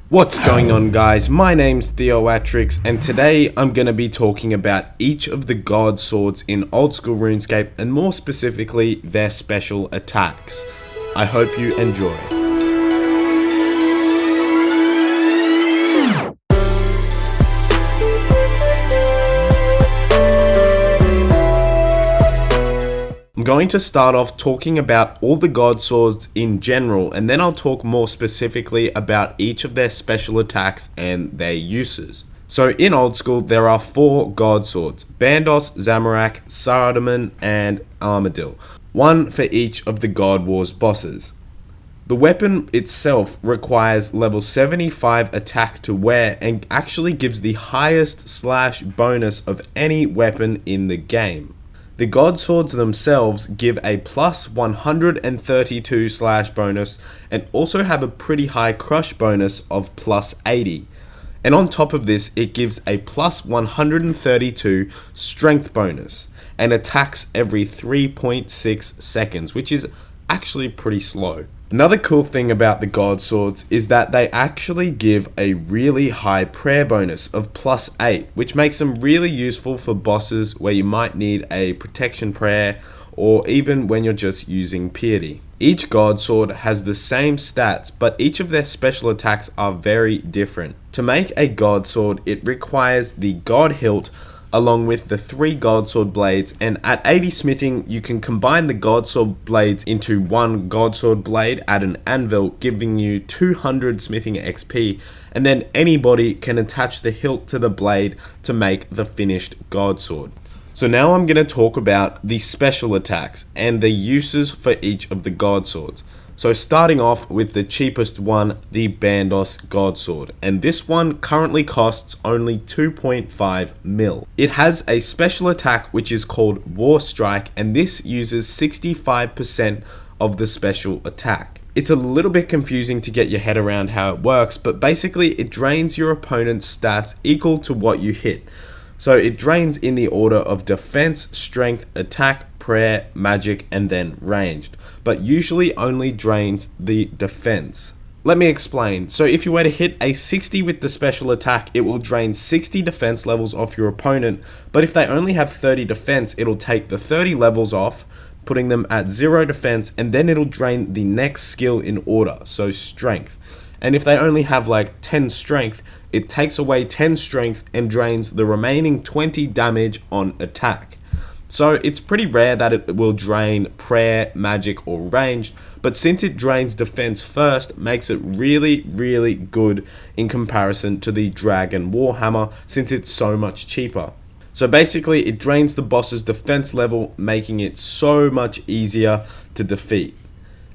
What's going on, guys? My name's Theoatrix, and today I'm going to be talking about each of the God Swords in old school RuneScape, and more specifically their special attacks. I hope you enjoy. I'm going to start off talking about all the God Swords in general, and then I'll talk more specifically about each of their special attacks and their uses. So in old school, there are 4 God Swords: Bandos, Zamorak, Saradomin, and Armadyl. One for each of the God Wars bosses. The weapon itself requires level 75 attack to wear and actually gives the highest slash bonus of any weapon in the game. The God Swords themselves give a plus 132 slash bonus and also have a pretty high crush bonus of plus 80. And on top of this, it gives a plus 132 strength bonus and attacks every 3.6 seconds, which is actually pretty slow. Another cool thing about the God Swords is that they actually give a really high prayer bonus of plus 8, which makes them really useful for bosses where you might need a protection prayer, or even when you're just using piety. Each God Sword has the same stats, but each of their special attacks are very different. To make a God Sword, it requires the God Hilt along with the 3 God Sword blades, and at 80 smithing you can combine the God Sword blades into one God Sword blade at an anvil, giving you 200 smithing XP, and then anybody can attach the hilt to the blade to make the finished God Sword. So now I'm going to talk about the special attacks and the uses for each of the God Swords. So starting off with the cheapest one, the Bandos Godsword, and this one currently costs only 2.5 mil. It has a special attack which is called War Strike, and this uses 65% of the special attack. It's a little bit confusing to get your head around how it works, but basically it drains your opponent's stats equal to what you hit. So it drains in the order of defense, strength, attack, prayer, magic, and then ranged, but usually only drains the defense. Let me explain. So if you were to hit a 60 with the special attack, it will drain 60 defense levels off your opponent, but if they only have 30 defense, it'll take the 30 levels off, putting them at 0 defense, and then it'll drain the next skill in order, so strength. And if they only have like 10 strength, it takes away 10 strength and drains the remaining 20 damage on attack. So it's pretty rare that it will drain prayer, magic, or ranged, but since it drains defense first, makes it really good in comparison to the Dragon Warhammer, since it's so much cheaper. So basically it drains the boss's defense level, making it so much easier to defeat.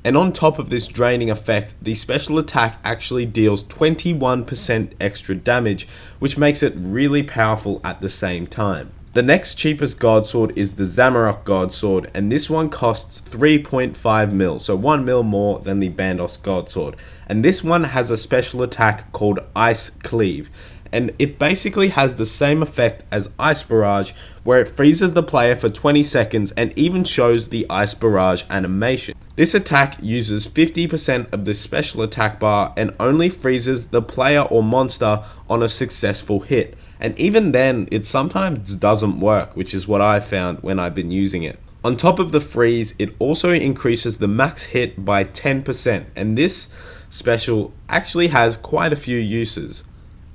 And on top of this draining effect, the special attack actually deals 21% extra damage, which makes it really powerful at the same time. The next cheapest God Sword is the Zamorak Godsword, and this one costs 3.5 mil, so 1 mil more than the Bandos Godsword. And this one has a special attack called Ice Cleave, and it basically has the same effect as Ice Barrage, where it freezes the player for 20 seconds and even shows the Ice Barrage animation. This attack uses 50% of the special attack bar and only freezes the player or monster on a successful hit. And even then, it sometimes doesn't work, which is what I found when I've been using it. On top of the freeze, it also increases the max hit by 10%, and this special actually has quite a few uses.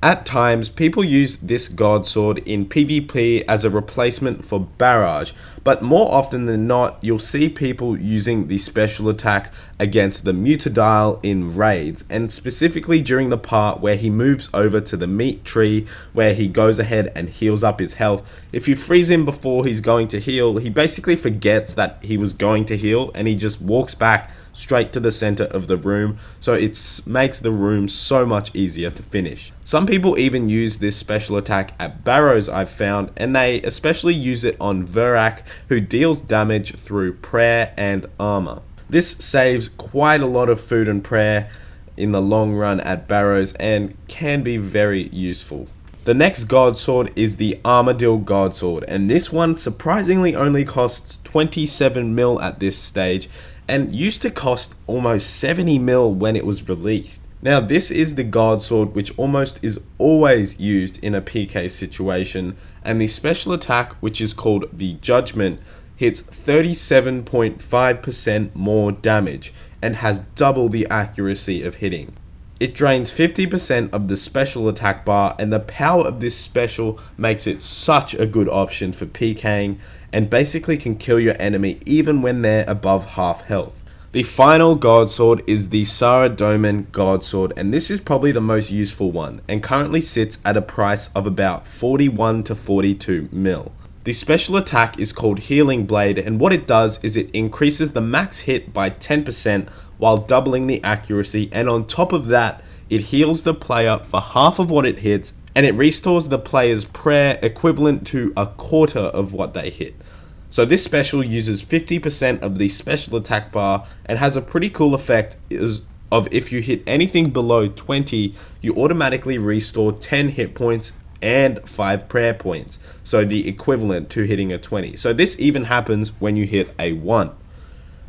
At times, people use this God Sword in PvP as a replacement for Barrage, but more often than not, you'll see people using the special attack against the Mutadile in raids, and specifically during the part where he moves over to the meat tree, where he goes ahead and heals up his health. If you freeze him before he's going to heal, he basically forgets that he was going to heal, and he just walks back straight to the center of the room, so it makes the room so much easier to finish. Some people even use this special attack at Barrows, I've found, and they especially use it on Verak, who deals damage through prayer and armor. This saves quite a lot of food and prayer in the long run at Barrows and can be very useful. The next God Sword is the Armadyl Godsword, and this one surprisingly only costs 27 mil at this stage, and used to cost almost 70 mil when it was released. Now this is the Godsword, which almost is always used in a PK situation, and the special attack, which is called the Judgment, hits 37.5% more damage and has double the accuracy of hitting. It drains 50% of the special attack bar, and the power of this special makes it such a good option for PKing and basically can kill your enemy even when they're above half health. The final Godsword is the Saradomin Godsword, and this is probably the most useful one and currently sits at a price of about 41 to 42 mil. The special attack is called Healing Blade, and what it does is it increases the max hit by 10% while doubling the accuracy, and on top of that, it heals the player for half of what it hits, and it restores the player's prayer equivalent to a quarter of what they hit. So this special uses 50% of the special attack bar and has a pretty cool effect of if you hit anything below 20, you automatically restore 10 hit points and 5 prayer points, so the equivalent to hitting a 20. So this even happens when you hit a 1.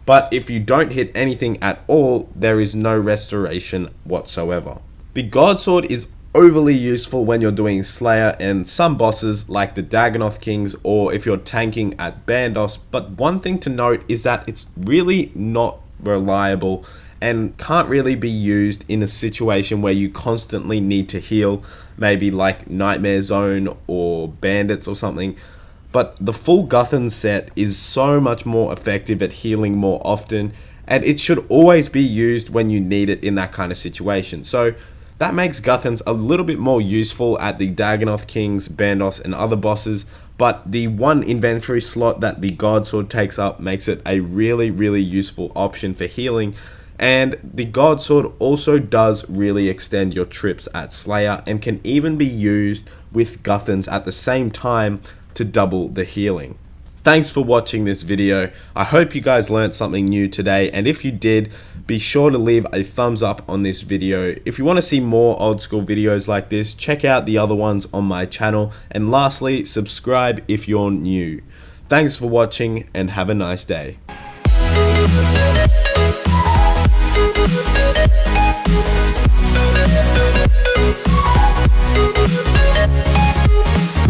But if you don't hit anything at all, there is no restoration whatsoever. The Godsword is overly useful when you're doing Slayer and some bosses like the Dagonoth Kings, or if you're tanking at Bandos, but one thing to note is that it's really not reliable and can't really be used in a situation where you constantly need to heal, maybe like Nightmare Zone or Bandits or something. But the full Guthun set is so much more effective at healing more often, and it should always be used when you need it in that kind of situation. So that makes Guthuns a little bit more useful at the Dagonoth Kings, Bandos, and other bosses, but the one inventory slot that the Godsword takes up makes it a really, really useful option for healing. And the Godsword also does really extend your trips at Slayer and can even be used with Guthuns at the same time to double the healing. Thanks for watching this video. I hope you guys learned something new today, and if you did, be sure to leave a thumbs up on this video. If you want to see more old school videos like this, check out the other ones on my channel, and lastly, subscribe if you're new. Thanks for watching and have a nice day.